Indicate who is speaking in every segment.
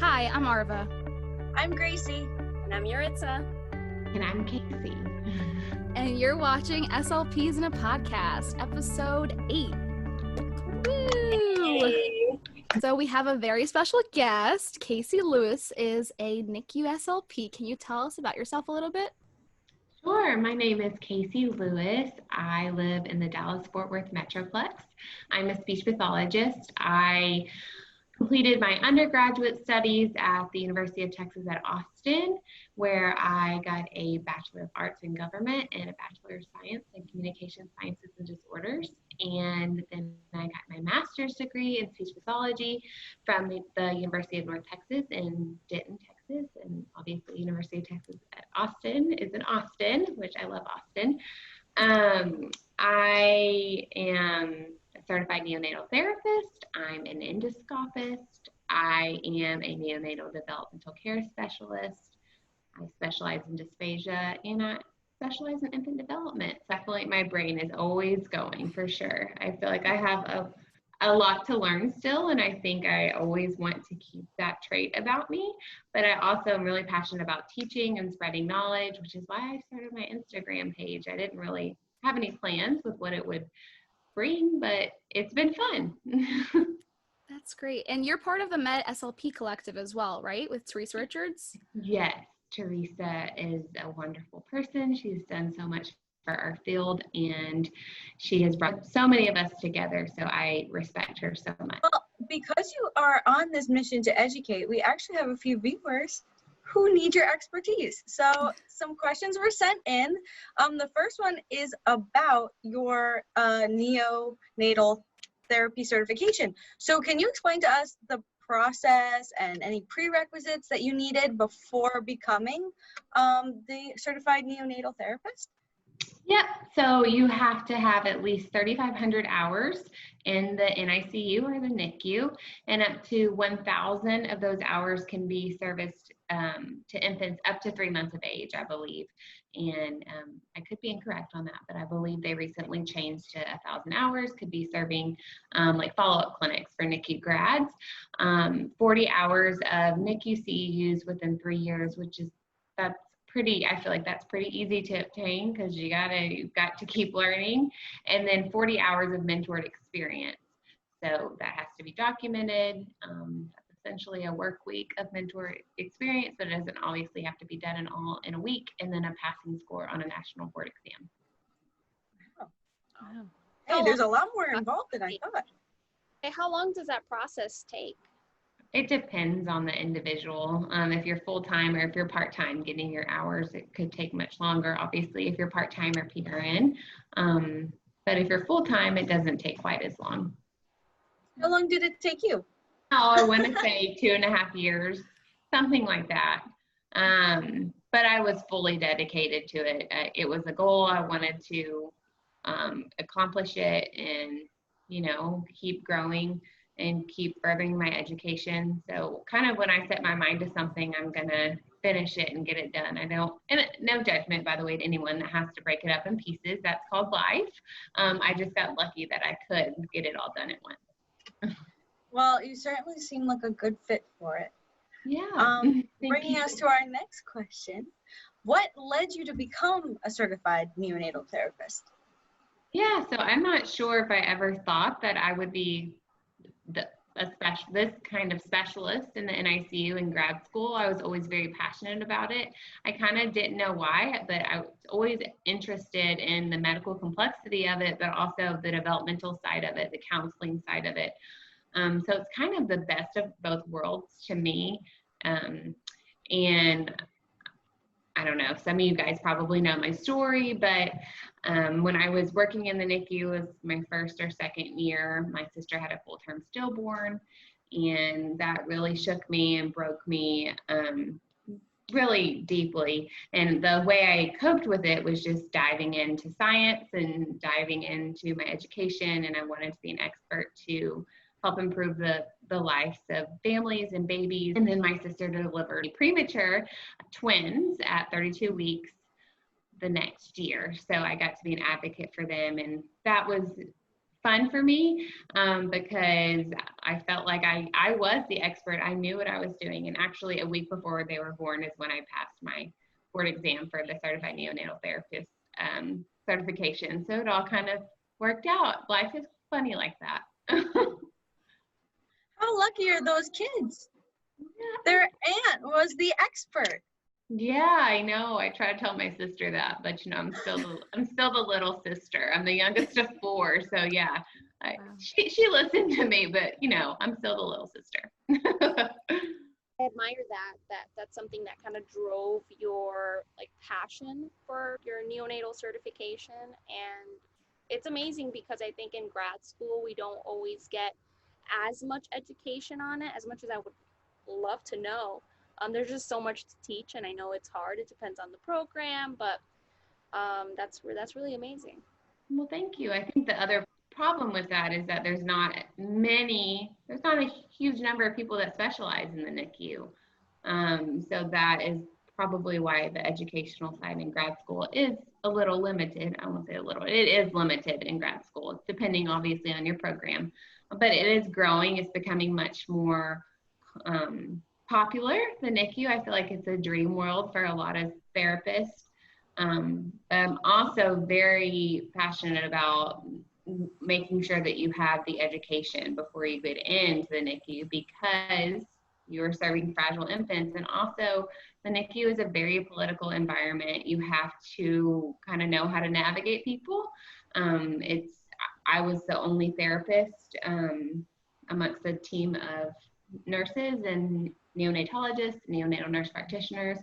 Speaker 1: Hi, I'm Arva.
Speaker 2: I'm Gracie.
Speaker 3: And I'm Yuritsa.
Speaker 4: And I'm Casey.
Speaker 1: And you're watching SLPs in a Podcast, episode 8. Woo!
Speaker 3: Hey.
Speaker 1: So we have a very special guest. Casey Lewis is a NICU SLP. Can you tell us about yourself a little bit?
Speaker 4: Sure. My name is Casey Lewis. I live in the Dallas-Fort Worth Metroplex. I'm a speech pathologist. I completed my undergraduate studies at the University of Texas at Austin, where I got a Bachelor of Arts in Government and a Bachelor of Science in Communication Sciences and Disorders. And then I got my master's degree in speech pathology from the University of North Texas in Denton, Texas. And obviously University of Texas at Austin is in Austin, which I love Austin. I am a certified neonatal therapist. I'm an endoscopist. I am a neonatal developmental care specialist. I specialize in dysphagia and I specialize in infant development. So I feel like my brain is always going for sure. I feel like I have a lot to learn still, and I think I always want to keep that trait about me. But I also am really passionate about teaching and spreading knowledge, which is why I started my Instagram page. I didn't really have any plans with what it would bring, but it's been fun.
Speaker 1: That's great. And you're part of the Med SLP collective as well, right? With Teresa Richards?
Speaker 4: Yes, Teresa is a wonderful person. She's done so much for our field, and she has brought so many of us together, so I respect her so much.
Speaker 2: Well, because you are on this mission to educate, we actually have a few viewers who need your expertise. So some questions were sent in. The first one is about your neonatal therapy certification. So can you explain to us the process and any prerequisites that you needed before becoming the certified neonatal therapist?
Speaker 4: Yep, so you have to have at least 3,500 hours in the NICU or the NICU, and up to 1,000 of those hours can be serviced to infants up to 3 months of age, I believe. And I could be incorrect on that, but I believe they recently changed to 1,000 hours, could be serving like follow-up clinics for NICU grads. 40 hours of NICU CEUs within 3 years, that's pretty, I feel like that's pretty easy to obtain because you've got to keep learning. And then 40 hours of mentored experience. So that has to be documented. That's essentially a work week of mentor experience, but it doesn't obviously have to be done in a week, and then a passing score on a national board exam.
Speaker 2: Wow. Hey, there's a lot more involved than I thought.
Speaker 3: Hey, how long does that process take?
Speaker 4: It depends on the individual. If you're full-time or if you're part-time, getting your hours, it could take much longer, obviously, if you're part-time or PRN. But if you're full-time, it doesn't take quite as long.
Speaker 2: How long did it take you?
Speaker 4: Oh, I want to say 2.5 years, something like that. But I was fully dedicated to it. It was a goal. I wanted to accomplish it and, keep growing and keep furthering my education. So kind of when I set my mind to something, I'm going to finish it and get it done. And no judgment, by the way, to anyone that has to break it up in pieces. That's called life. I just got lucky that I could get it all done at once.
Speaker 2: Well, you certainly seem like a good fit for it.
Speaker 4: Yeah.
Speaker 2: Bringing us to our next question. What led you to become a certified neonatal therapist?
Speaker 4: Yeah, so I'm not sure if I ever thought that I would be this kind of specialist in the NICU in grad school. I was always very passionate about it. I kind of didn't know why, but I was always interested in the medical complexity of it, but also the developmental side of it, the counseling side of it. So it's kind of the best of both worlds to me. And I don't know, some of you guys probably know my story, but when I was working in the NICU, it was my first or second year, my sister had a full-term stillborn, and that really shook me and broke me really deeply. And the way I coped with it was just diving into science and diving into my education, and I wanted to be an expert to help improve the lives of families and babies. And then my sister delivered premature twins at 32 weeks the next year. So I got to be an advocate for them. And that was fun for me because I felt like I was the expert. I knew what I was doing. And actually a week before they were born is when I passed my board exam for the Certified Neonatal Therapist certification. So it all kind of worked out. Life is funny like that.
Speaker 2: How lucky are those kids? Their aunt was the expert.
Speaker 4: Yeah, I know. I try to tell my sister that, but you know, I'm still the little sister. I'm the youngest of 4, so yeah. She listened to me, but you know, I'm still the little sister.
Speaker 3: I admire that's something that kind of drove your like passion for your neonatal certification. And it's amazing because I think in grad school we don't always get as much education on it, as much as I would love to know. There's just so much to teach, and I know it's hard. It depends on the program, but that's really amazing.
Speaker 4: Well, thank you. I think the other problem with that is that there's not a huge number of people that specialize in the NICU. So that is probably why the educational side in grad school is a little limited. I won't say a little, it is limited in grad school. It's depending obviously on your program, but it is growing. It's becoming much more popular, the NICU. I feel like it's a dream world for a lot of therapists. I'm also very passionate about making sure that you have the education before you get into the NICU because you're serving fragile infants. And also the NICU is a very political environment. You have to kind of know how to navigate people. I was the only therapist amongst a team of nurses and neonatologists, neonatal nurse practitioners.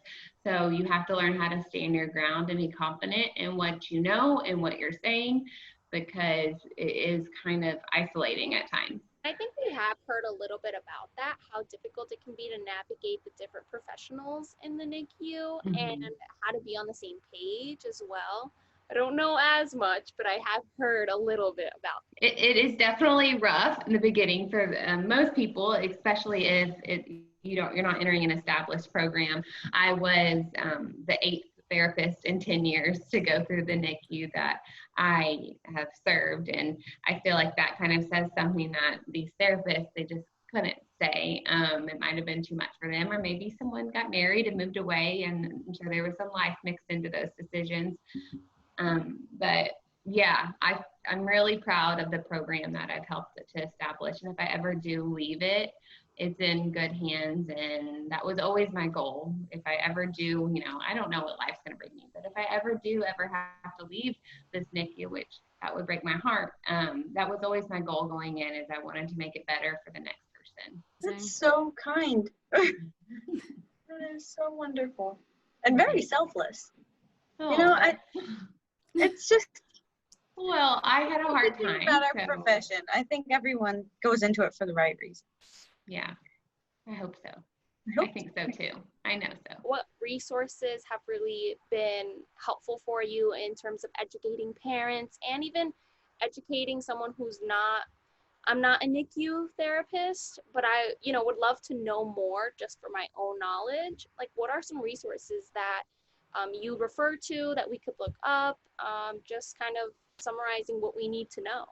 Speaker 4: So you have to learn how to stand your ground and be confident in what you know and what you're saying, because it is kind of isolating at times.
Speaker 3: I think we have heard a little bit about that, how difficult it can be to navigate the different professionals in the NICU and how to be on the same page as well. I don't know as much, but I have heard a little bit about it.
Speaker 4: It is definitely rough in the beginning for most people, especially if you're not entering an established program. I was the 8th therapist in 10 years to go through the NICU that I have served, and I feel like that kind of says something that these therapists, they just couldn't say. It might have been too much for them, or maybe someone got married and moved away, and I'm sure there was some life mixed into those decisions. But yeah, I'm really proud of the program that I've helped to establish. And if I ever do leave it, it's in good hands. And that was always my goal. If I ever do, you know, I don't know what life's going to bring me, but if I ever have to leave this NICU, which that would break my heart, that was always my goal going in, is I wanted to make it better for the next person.
Speaker 2: That's so kind. That is so wonderful. And very selfless.
Speaker 4: Oh.
Speaker 2: You know, it's just,
Speaker 4: well, I had a hard time
Speaker 2: about our profession. I think everyone goes into it for the right reason.
Speaker 4: Yeah, I hope so. I think so too. I know so.
Speaker 3: What resources have really been helpful for you in terms of educating parents and even educating someone who's not, I'm not a NICU therapist, but I, you know, would love to know more just for my own knowledge. Like, what are some resources that you refer to that we could look up, just kind of summarizing what we need to know?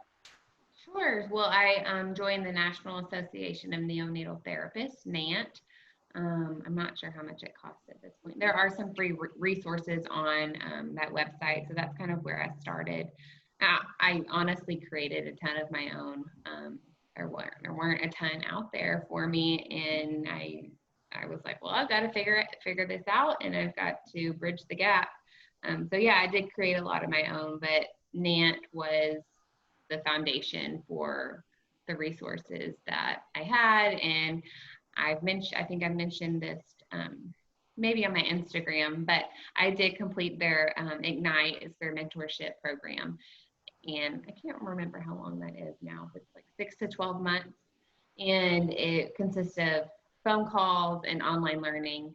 Speaker 4: Sure. Well, I joined the National Association of Neonatal Therapists, NANT. I'm not sure how much it costs at this point. There are some free resources on that website, so that's kind of where I started. I honestly created a ton of my own. There weren't a ton out there for me, and I was like, well, I've got to figure this out, and I've got to bridge the gap. So yeah, I did create a lot of my own, but NANT was the foundation for the resources that I had. And I think I've mentioned this maybe on my Instagram, but I did complete their Ignite, is their mentorship program. And I can't remember how long that is now, but it's like 6 to 12 months. And it consists of phone calls and online learning.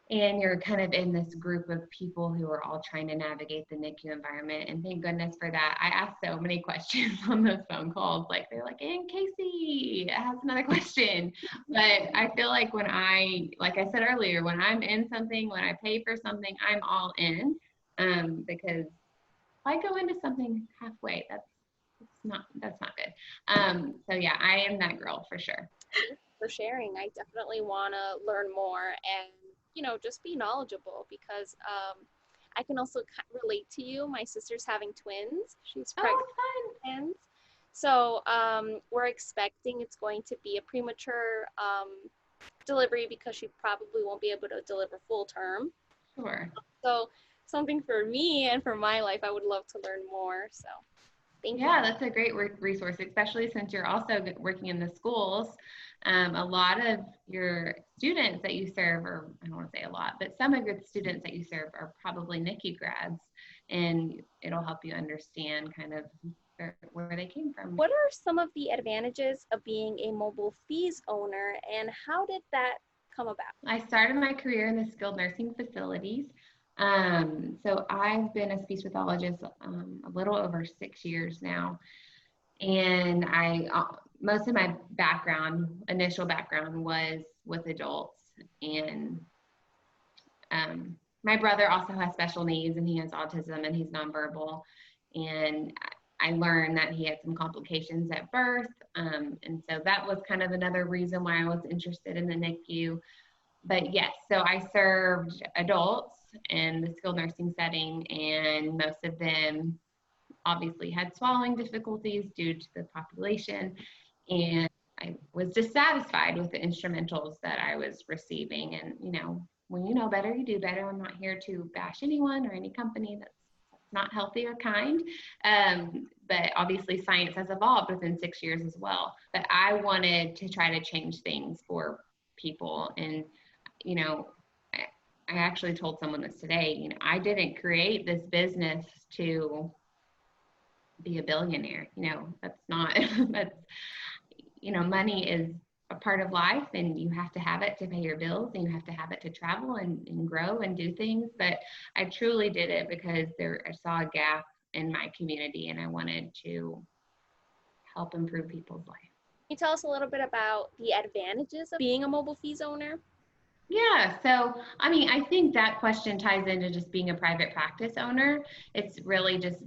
Speaker 4: And you're kind of in this group of people who are all trying to navigate the NICU environment. And thank goodness for that. I asked so many questions on those phone calls. Like, they're like, and Casey has another question. But I feel like like I said earlier, when I'm in something, when I pay for something, I'm all in. Because if I go into something halfway, that's not good. So yeah, I am that girl for sure.
Speaker 3: For sharing. I definitely want to learn more and, you know, just be knowledgeable because I can also relate to you. My sister's having twins. She's pregnant with twins. So we're expecting it's going to be a premature delivery because she probably won't be able to deliver full term.
Speaker 4: Sure.
Speaker 3: So something for me and for my life, I would love to learn more. So thank you.
Speaker 4: Yeah, that's a great resource, especially since you're also working in the schools. A lot of your students that you serve, or I don't want to say a lot, but some of your students that you serve are probably NICU grads, and it'll help you understand kind of where they came from.
Speaker 3: What are some of the advantages of being a mobile fees owner, and how did that come about?
Speaker 4: I started my career in the skilled nursing facilities. So I've been a speech pathologist a little over 6 years now. And most of my initial background was with adults. And my brother also has special needs, and he has autism, and he's nonverbal. And I learned that he had some complications at birth. And so that was kind of another reason why I was interested in the NICU. But yes, so I served adults in the skilled nursing setting, and most of them obviously had swallowing difficulties due to the population. And I was dissatisfied with the instrumentals that I was receiving. And, you know, when you know better, you do better. I'm not here to bash anyone or any company that's not healthy or kind. But obviously science has evolved within 6 years as well. But I wanted to try to change things for people. And, you know, I actually told someone this today, you know, I didn't create this business to be a billionaire. You know, that's not, that's, you know, money is a part of life, and you have to have it to pay your bills, and you have to have it to travel and grow and do things. But I truly did it because I saw a gap in my community, and I wanted to help improve people's life.
Speaker 3: Can you tell us a little bit about the advantages of being a mobile fees owner?
Speaker 4: Yeah, so I mean, I think that question ties into just being a private practice owner. It's really just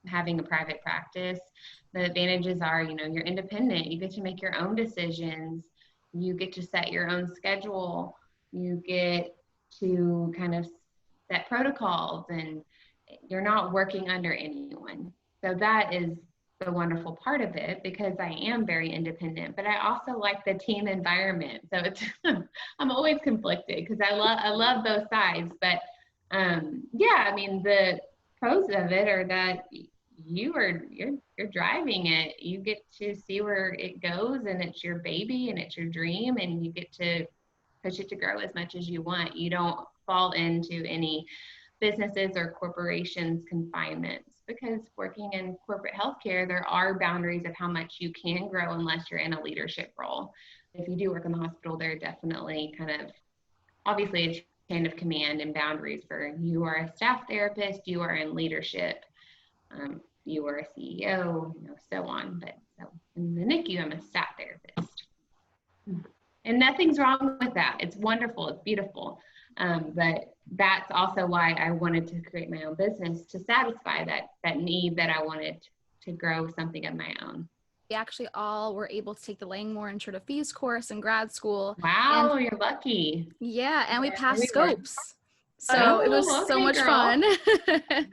Speaker 4: having a private practice. The advantages are, you know, you're independent, you get to make your own decisions, you get to set your own schedule, you get to kind of set protocols, and you're not working under anyone. So that is the wonderful part of it, because I am very independent, but I also like the team environment. So it's I'm always conflicted because I love both sides. But yeah, I mean, the pros of it are that you're driving it. You get to see where it goes, and it's your baby and it's your dream, and you get to push it to grow as much as you want. You don't fall into any businesses or corporations confinements, because working in corporate healthcare, there are boundaries of how much you can grow unless you're in a leadership role. If you do work in the hospital, there are definitely kind of obviously a chain of command and boundaries for you are a staff therapist, you are in leadership, you are a CEO, you know, so on. But so in the NICU, I'm a staff therapist. And nothing's wrong with that. It's wonderful, it's beautiful. But that's also why I wanted to create my own business, to satisfy that need that I wanted to grow something of my own.
Speaker 1: We actually all were able to take the Langmore Intro to Fees course in grad school.
Speaker 4: Wow, you're lucky.
Speaker 1: Yeah, and we passed scopes. So
Speaker 4: Oh,
Speaker 1: it was so much fun.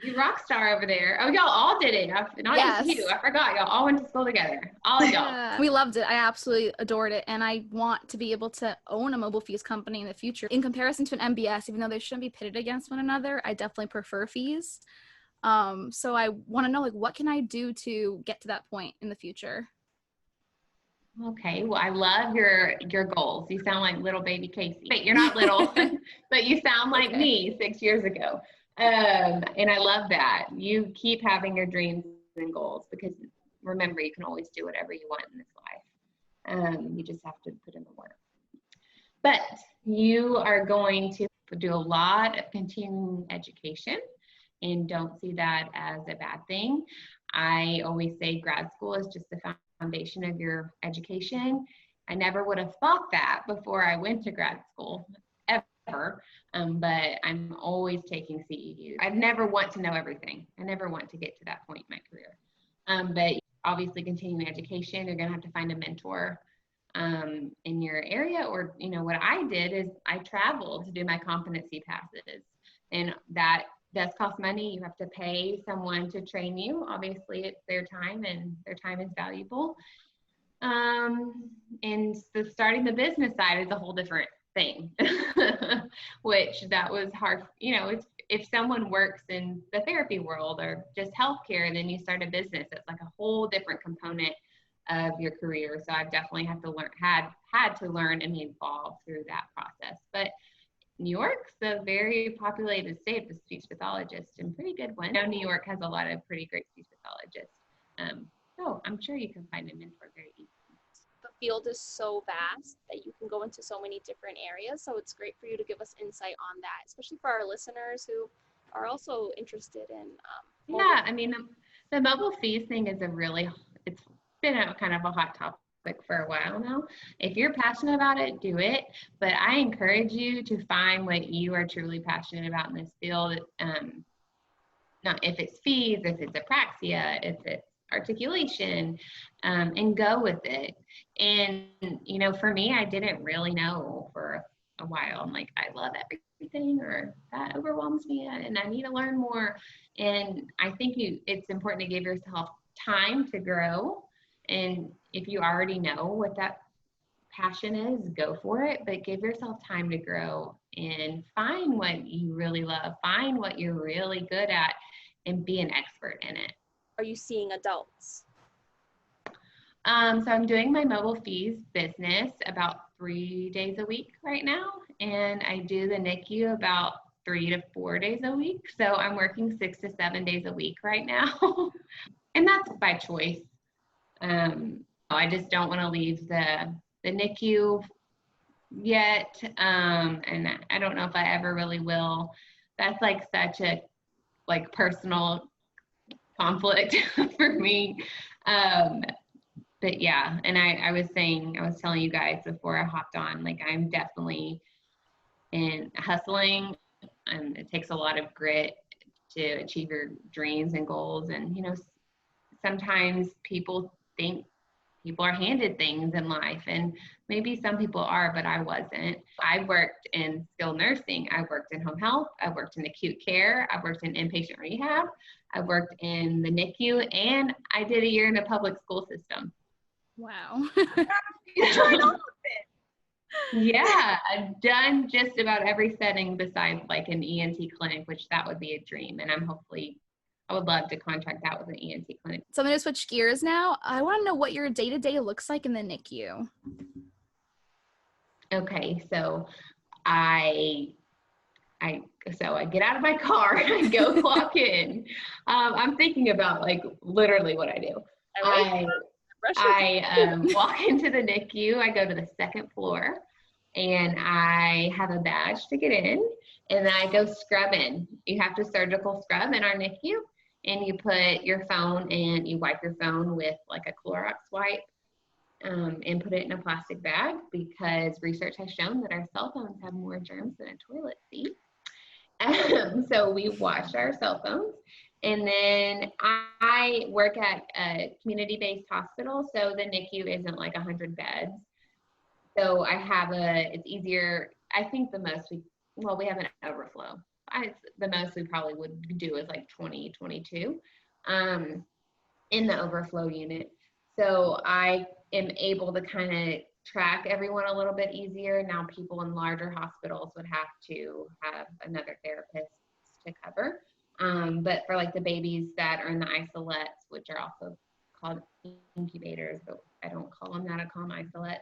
Speaker 4: You rock star over there. Oh, y'all all did it. Not just you. I forgot. Y'all all went to school together. All of y'all.
Speaker 1: Yeah. We loved it. I absolutely adored it. And I want to be able to own a mobile fees company in the future. In comparison to an MBS, even though they shouldn't be pitted against one another, I definitely prefer fees. So I want to know, like, what can I do to get to that point in the future?
Speaker 4: Okay, well, I love your goals. You sound like little baby Casey. Wait, you're not little, but you sound like me 6 years ago. And I love that. You keep having your dreams and goals, because remember, you can always do whatever you want in this life. You just have to put in the work. But you are going to do a lot of continuing education, and don't see that as a bad thing. I always say grad school is just the foundation of your education. I never would have thought that before I went to grad school, ever. But I'm always taking CEUs. I never want to know everything. I never want to get to that point in my career. But obviously continuing education, you're going to have to find a mentor in your area. Or, you know, what I did is I traveled to do my competency passes, and that does cost money. You have to pay someone to train you. Obviously it's their time, and their time is valuable. And so starting the business side is a whole different thing, which that was hard. You know, it's, if someone works in the therapy world or just healthcare, and then you start a business, it's like a whole different component of your career. So I've definitely had to learn, had to learn and evolve through that process. But New York's a very populated state with speech pathologists, and pretty good one. Now New York has a lot of pretty great speech pathologists. So I'm sure you can find a mentor very easily.
Speaker 3: The field is so vast that you can go into so many different areas. So it's great for you to give us insight on that, especially for our listeners who are also interested in.
Speaker 4: Yeah, I mean, the mobile fees thing is it's been a kind of a hot topic for a while now. If you're passionate about it, do it. But I encourage you to find what you are truly passionate about in this field. Not if it's fees, if it's apraxia, if it's articulation, and go with it. And, you know, for me, I didn't really know for a while. I'm like, I love everything, or that overwhelms me, and I need to learn more. And I think it's important to give yourself time to grow. And if you already know what that passion is, go for it, but give yourself time to grow and find what you really love, find what you're really good at, and be an expert in it.
Speaker 3: Are you seeing adults?
Speaker 4: So I'm doing my mobile fees business about 3 days a week right now, and I do the NICU about 3 to 4 days a week. So I'm working 6 to 7 days a week right now, and that's by choice. I just don't want to leave the NICU yet, and I don't know if I ever really will. That's like such a personal conflict for me. But yeah, and I was telling you guys before I hopped on, like, I'm definitely in hustling, and it takes a lot of grit to achieve your dreams and goals. And, you know, sometimes people think people are handed things in life, and maybe some people are, but I wasn't. I worked in skilled nursing. I worked in home health. I worked in acute care. I worked in inpatient rehab. I worked in the NICU, and I did a year in a public school system.
Speaker 1: Wow.
Speaker 2: You tried all of it.
Speaker 4: Yeah, I've done just about every setting besides like an ENT clinic, which that would be a dream. And I would love to contract out with an ENT clinic.
Speaker 1: So I'm going to switch gears now. I want to know what your day-to-day looks like in the NICU.
Speaker 4: Okay, so I get out of my car, I go clock in. I'm thinking about like literally what I do. I walk into the NICU, I go to the second floor, and I have a badge to get in, and then I go scrub in. You have to surgical scrub in our NICU, and you put your phone and you wipe your phone with like a Clorox wipe, and put it in a plastic bag, because research has shown that our cell phones have more germs than a toilet seat. So we wash our cell phones. And then I work at a community-based hospital, so the NICU isn't like 100 beds. So it's easier. I think the most we have an overflow. The most we probably would do is like 20, 22 in the overflow unit. So I am able to kind of track everyone a little bit easier. Now people in larger hospitals would have to have another therapist to cover. But for like the babies that are in the isolettes, which are also called incubators, but I don't call them that, I call them isolettes.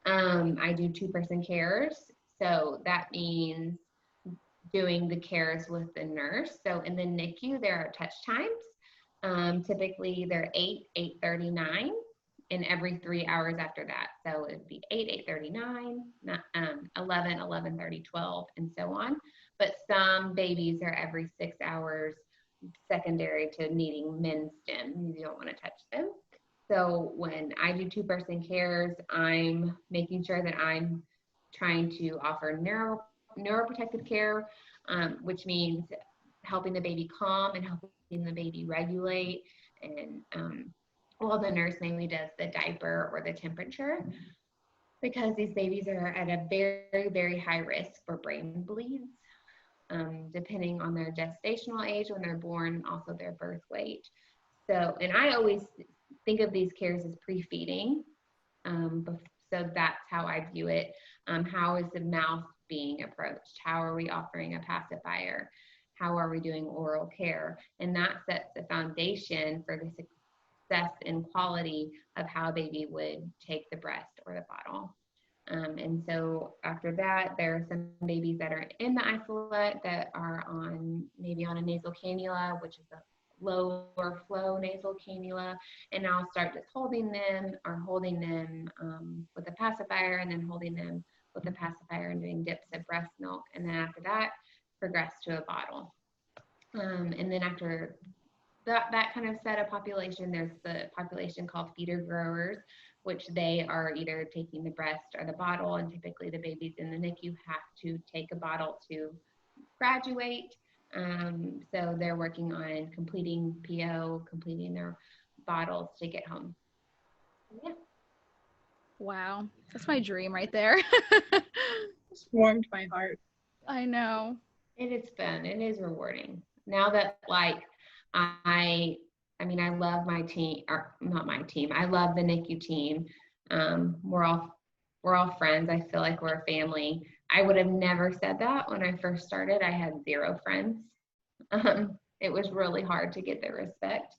Speaker 4: I do 2-person cares. So that means doing the cares with the nurse. So in the NICU, there are touch times. Typically they're 8, 8:39, and every 3 hours after that. So it'd be 8, 8:39, 11, 11:30, 12, and so on. But some babies are every 6 hours, secondary to needing men's stim. You don't want to touch them. So when I do 2-person cares, I'm making sure that I'm trying to offer neuroprotective care, which means helping the baby calm and helping the baby regulate, And well, the nurse mainly does the diaper or the temperature, because these babies are at a very, very high risk for brain bleeds, depending on their gestational age when they're born, also their birth weight. So, and I always think of these cares as pre-feeding. So that's how I view it. How is the mouth being approached? How are we offering a pacifier? How are we doing oral care? And that sets the foundation for the success and quality of how a baby would take the breast or the bottle. And so after that, there are some babies that are in the isolate that are maybe on a nasal cannula, which is a lower flow nasal cannula, and I'll start just holding them with a pacifier, and then holding them with a pacifier and doing dips of breast milk, and then after that progress to a bottle. And then after that kind of set of population, there's the population called feeder growers, which they are either taking the breast or the bottle, and typically the babies in the NICU have to take a bottle to graduate. So they're working on completing PO, completing their bottles to get home. Yeah.
Speaker 1: Wow, that's my dream right there.
Speaker 2: It's warmed my heart.
Speaker 1: I know.
Speaker 4: It is fun. It is rewarding. Now that I love my team, or not my team. I love the NICU team. We're all friends. I feel like we're a family. I would have never said that when I first started. I had 0 friends. It was really hard to get their respect.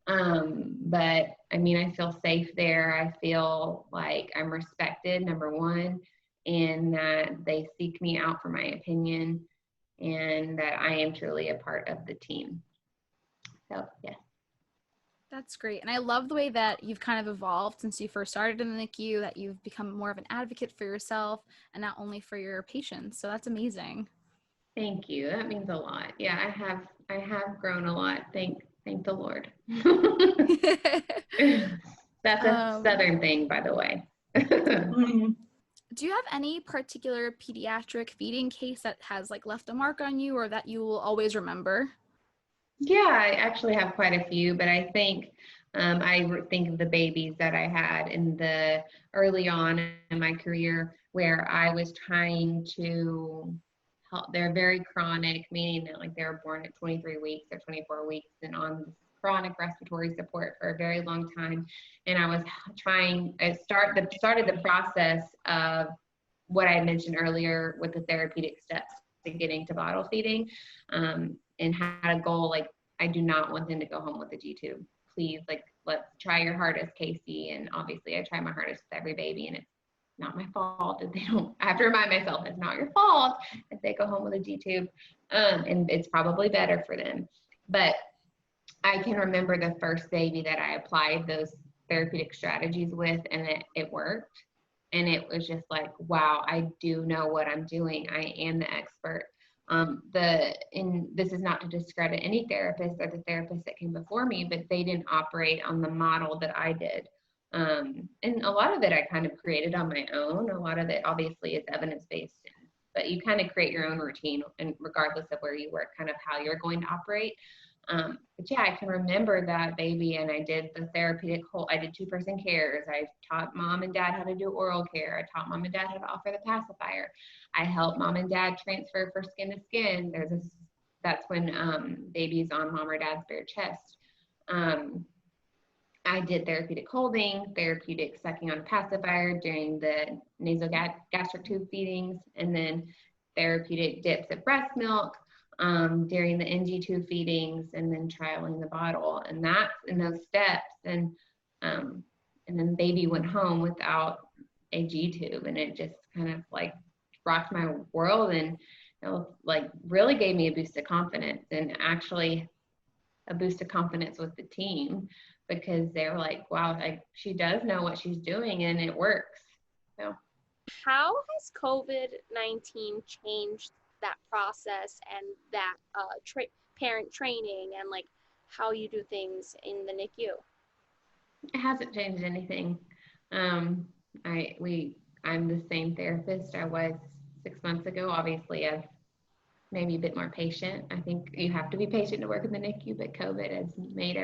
Speaker 4: But I mean, I feel safe there. I feel like I'm respected, number one, and that they seek me out for my opinion, and that I am truly a part of the team. So, yeah.
Speaker 1: That's great. And I love the way that you've kind of evolved since you first started in the NICU, that you've become more of an advocate for yourself and not only for your patients. So that's amazing.
Speaker 4: Thank you. That means a lot. Yeah, I have grown a lot. Thank the Lord. That's a Southern thing, by the way.
Speaker 1: Do you have any particular pediatric feeding case that has left a mark on you, or that you will always remember?
Speaker 4: Yeah, I actually have quite a few, but I think I think of the babies that I had in the early on in my career, where I was trying to help. They're very chronic, meaning that they were born at 23 weeks or 24 weeks and on chronic respiratory support for a very long time. And I was started the process of what I mentioned earlier with the therapeutic steps to getting to bottle feeding. And had a goal, I do not want them to go home with a G-tube. Please, let's try your hardest, Casey. And obviously I try my hardest with every baby, and it's not my fault if they don't. I have to remind myself it's not your fault if they go home with a G-tube. And it's probably better for them. But I can remember the first baby that I applied those therapeutic strategies with, and it worked. And it was just wow, I do know what I'm doing. I am the expert. This is not to discredit any therapist or the therapist that came before me, but they didn't operate on the model that I did. And a lot of it I kind of created on my own. A lot of it obviously is evidence-based, but you kind of create your own routine, and regardless of where you work, kind of how you're going to operate. But yeah, I can remember that baby, and I did the therapeutic I did 2-person cares. I taught mom and dad how to do oral care. I taught mom and dad how to offer the pacifier. I helped mom and dad transfer for skin to skin. That's when baby's on mom or dad's bare chest. I did therapeutic holding, therapeutic sucking on a pacifier during the nasogastric tube feedings, and then therapeutic dips of breast milk during the NG tube feedings, and then trialing the bottle. And that's in those steps. And then baby went home without a G tube, and it just kind of rocked my world, and really gave me a boost of confidence, and actually a boost of confidence with the team, because they were wow, she does know what she's doing and it works. So
Speaker 3: how has COVID-19 changed that process and that parent training and how you do things in the NICU?
Speaker 4: It hasn't changed anything. I'm the same therapist I was 6 months ago. Obviously, I've maybe a bit more patient. I think you have to be patient to work in the NICU, but COVID has made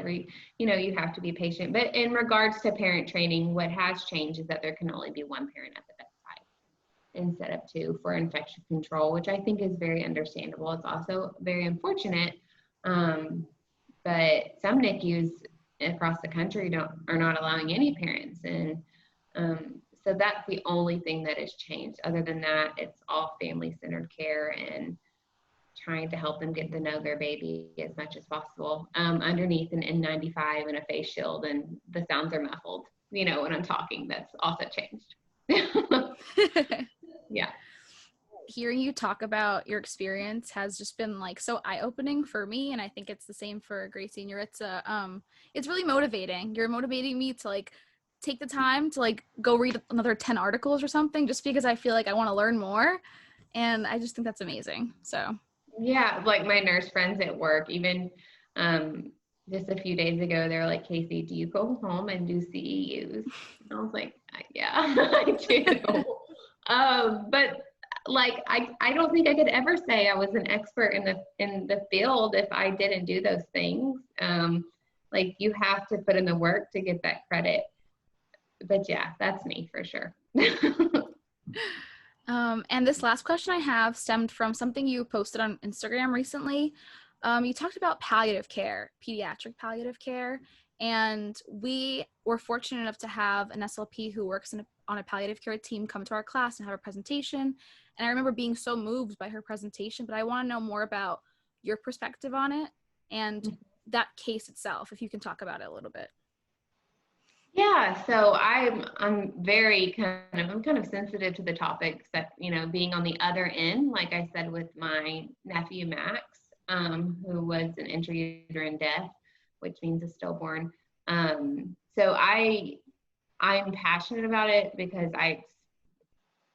Speaker 4: you have to be patient. But in regards to parent training, what has changed is that there can only be one parent at the bedside instead of two for infection control, which I think is very understandable. It's also very unfortunate, but some NICUs across the country are not allowing any parents, and so that's the only thing that has changed. Other than that, it's all family-centered care and trying to help them get to know their baby as much as possible underneath an N95 and a face shield, and the sounds are muffled. When I'm talking, that's also changed. Yeah.
Speaker 1: Hearing you talk about your experience has just been like so eye-opening for me, and I think it's the same for Gracie and it's really motivating. You're motivating me to like take the time to like go read another 10 articles or something, just because I feel like I want to learn more, and I just think that's amazing. So
Speaker 4: yeah, like my nurse friends at work, even just a few days ago, they're like, Casey, do you go home and do CEUs? And I was like, yeah, I do. But like, I don't think I could ever say I was an expert in the field if I didn't do those things. Like, you have to put in the work to get that credit. But yeah, that's me for sure.
Speaker 1: And this last question I have stemmed from something you posted on Instagram recently. You talked about palliative care, pediatric palliative care, and we were fortunate enough to have an SLP who works on a palliative care team come to our class and have a presentation. And I remember being so moved by her presentation, but I want to know more about your perspective on it and that case itself, if you can talk about it a little bit.
Speaker 4: Yeah, so I'm very kind of sensitive to the topics that, being on the other end, like I said, with my nephew Max, who was an intrauterine death, which means a stillborn. So I'm passionate about it because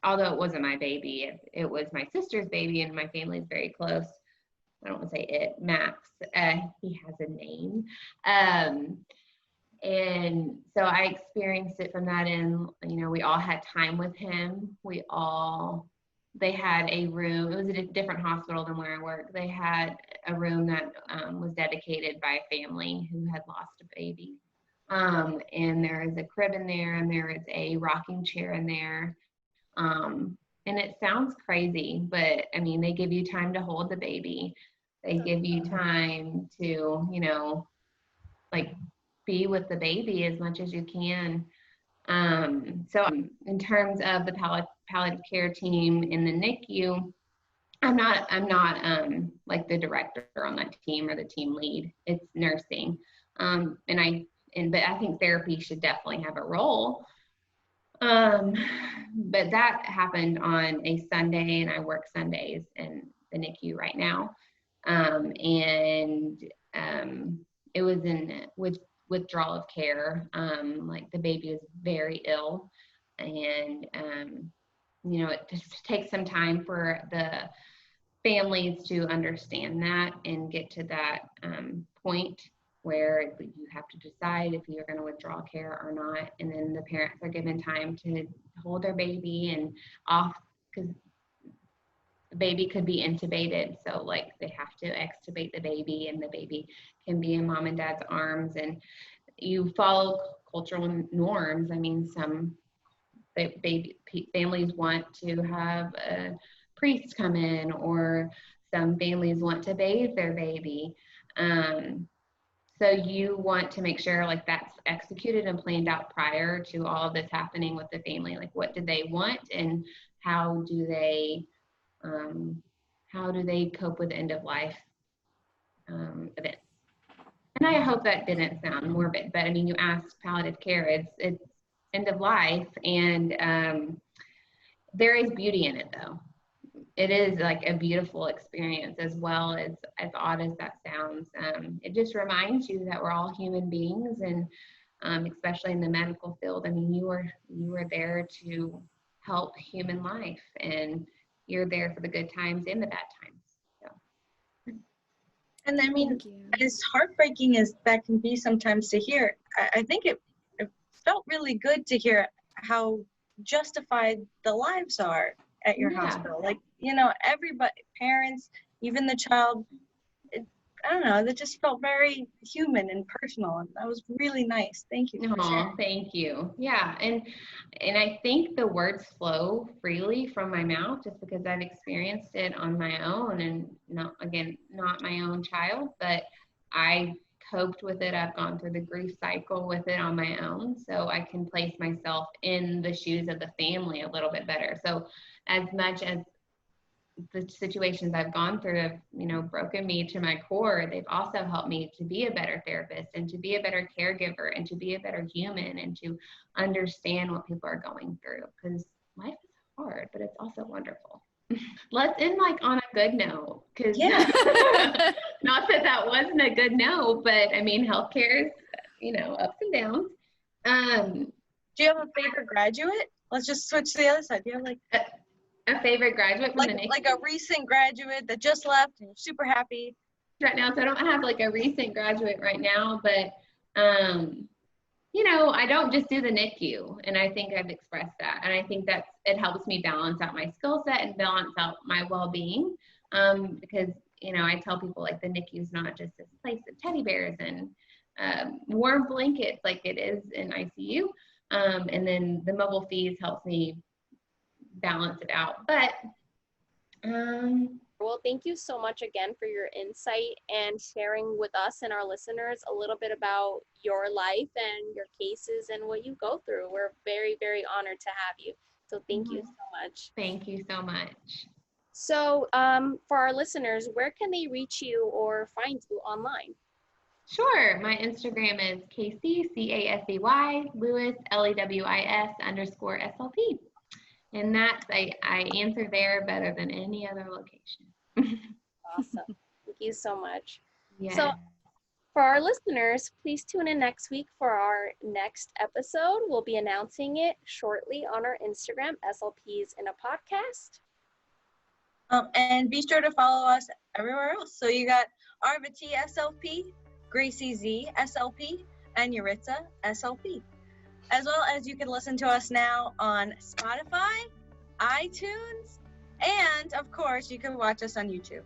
Speaker 4: although it wasn't my baby, it was my sister's baby, and my family is very close. I don't want to say it, Max, he has a name. And so I experienced it from that end. We all had time with him. They had a room. It was a different hospital than where I work. They had a room that was dedicated by a family who had lost a baby. And there is a crib in there, and there is a rocking chair in there. And it sounds crazy, but they give you time to hold the baby. They give you time to, be with the baby as much as you can. So in terms of the palliative care team in the NICU, I'm not like the director on that team or the team lead. It's nursing. But I think therapy should definitely have a role. But that happened on a Sunday, and I work Sundays in the NICU right now. It was with withdrawal of care. Like, the baby was very ill, and it just takes some time for the families to understand that and get to that point where you have to decide if you're going to withdraw care or not. And then the parents are given time to hold their baby and off, because the baby could be intubated. So like, they have to extubate the baby, and the baby can be in mom and dad's arms, and you follow cultural norms. Some families want to have a priest come in, or some families want to bathe their baby. So you want to make sure like that's executed and planned out prior to all of this happening with the family. Like, what do they want, and how do they cope with end of life events? And I hope that didn't sound morbid, but you asked palliative care, it's end of life, and there is beauty in it though. It is like a beautiful experience, as well as odd as that sounds. It just reminds you that we're all human beings, and especially in the medical field, you are there to help human life, and you're there for the good times and the bad times. So.
Speaker 2: And as heartbreaking as that can be sometimes to hear, I think it felt really good to hear how justified the lives are at your hospital. Like, everybody, parents, even the child, I don't know, that just felt very human and personal, and that was really nice. Thank you for sharing.
Speaker 4: Oh, thank you. Yeah, and I think the words flow freely from my mouth just because I've experienced it on my own, and not my own child, but I coped with it. I've gone through the grief cycle with it on my own, so I can place myself in the shoes of the family a little bit better. So as much as the situations I've gone through have, broken me to my core, they've also helped me to be a better therapist and to be a better caregiver and to be a better human and to understand what people are going through, because life is hard, but it's also wonderful. Let's end on a good note, because not that wasn't a good note, but I mean, healthcare is, ups and downs.
Speaker 2: Do you have a favorite graduate? Let's just switch to the other side. Do you have
Speaker 4: a favorite graduate from the NICU?
Speaker 2: Like a recent graduate that just left and you're super happy
Speaker 4: right now? So I don't have a recent graduate right now, but I don't just do the NICU, and I think I've expressed that, and I think that it helps me balance out my skill set and balance out my well-being, because I tell people the NICU is not just this place of teddy bears and warm blankets like it is in ICU, and then the mobile fees helps me balance it out. But
Speaker 3: well, thank you so much again for your insight and sharing with us and our listeners a little bit about your life and your cases and what you go through. We're very, very honored to have you. So thank you so much.
Speaker 4: Thank you so much.
Speaker 3: So for our listeners, where can they reach you or find you online?
Speaker 4: Sure. My Instagram is Casey, CASEY, Lewis, LEWIS _SLP. And that's, I answer there better than any other location.
Speaker 3: Awesome. Thank you so much.
Speaker 4: Yes.
Speaker 3: So for our listeners, please tune in next week for our next episode. We'll be announcing it shortly on our Instagram, SLPeas in a podcast.
Speaker 2: And be sure to follow us everywhere else. So you got Arva T SLP, Gracie Z SLP, and Yuritsa SLP. As well as you can listen to us now on Spotify, iTunes, and of course you can watch us on YouTube.